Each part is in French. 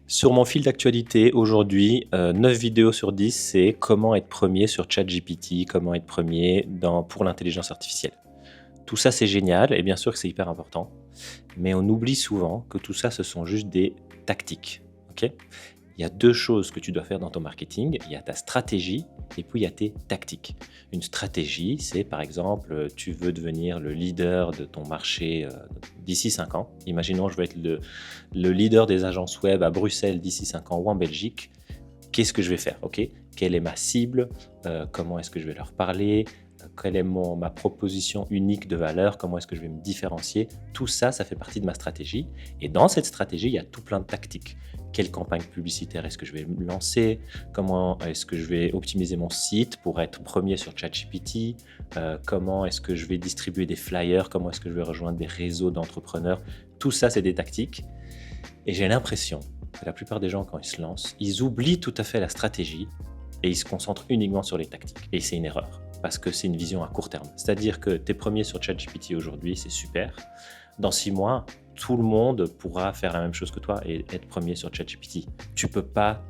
Sur mon fil d'actualité aujourd'hui, 9 vidéos sur 10, c'est comment être premier sur ChatGPT, comment être premier pour l'intelligence artificielle. Tout ça, c'est génial et bien sûr que c'est hyper important, mais on oublie souvent que tout ça, ce sont juste des tactiques, OK? Il y a 2 choses que tu dois faire dans ton marketing. Il y a ta stratégie et puis il y a tes tactiques. Une stratégie, c'est par exemple, tu veux devenir le leader de ton marché, d'ici 5 ans. Imaginons, je veux être le leader des agences web à Bruxelles d'ici 5 ans ou en Belgique. Qu'est-ce que je vais faire? OK? Quelle est ma cible? Comment est-ce que je vais leur parler? Quelle est ma proposition unique de valeur? Comment est-ce que je vais me différencier? Tout ça, ça fait partie de ma stratégie et dans cette stratégie, il y a tout plein de tactiques. Quelle campagne publicitaire est-ce que je vais me lancer? Comment est-ce que je vais optimiser mon site pour être premier sur ChatGPT? Comment est-ce que je vais distribuer des flyers? Comment est-ce que je vais rejoindre des réseaux d'entrepreneurs? Tout ça, c'est des tactiques et j'ai l'impression que la plupart des gens, quand ils se lancent, ils oublient tout à fait la stratégie et ils se concentrent uniquement sur les tactiques. Et c'est une erreur, parce que c'est une vision à court terme. C'est-à-dire que tu es premier sur ChatGPT aujourd'hui, c'est super. Dans 6 mois, tout le monde pourra faire la même chose que toi et être premier sur ChatGPT. Tu peux pas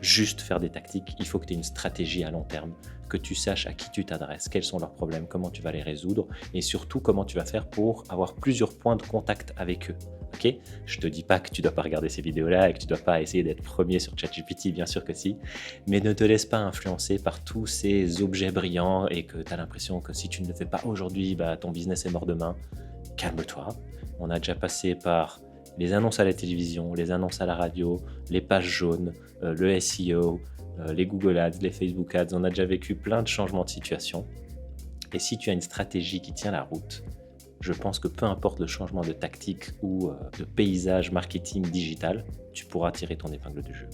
juste faire des tactiques, il faut que tu aies une stratégie à long terme, que tu saches à qui tu t'adresses, quels sont leurs problèmes, comment tu vas les résoudre et surtout comment tu vas faire pour avoir plusieurs points de contact avec eux. Ok? Je te dis pas que tu dois pas regarder ces vidéos-là et que tu dois pas essayer d'être premier sur ChatGPT, bien sûr que si, mais ne te laisse pas influencer par tous ces objets brillants et que tu as l'impression que si tu ne le fais pas aujourd'hui, ton business est mort demain. Calme-toi. On a déjà passé par les annonces à la télévision, les annonces à la radio, les pages jaunes, le SEO, les Google Ads, les Facebook Ads. On a déjà vécu plein de changements de situation. Et si tu as une stratégie qui tient la route, je pense que peu importe le changement de tactique ou de paysage marketing digital, tu pourras tirer ton épingle du jeu.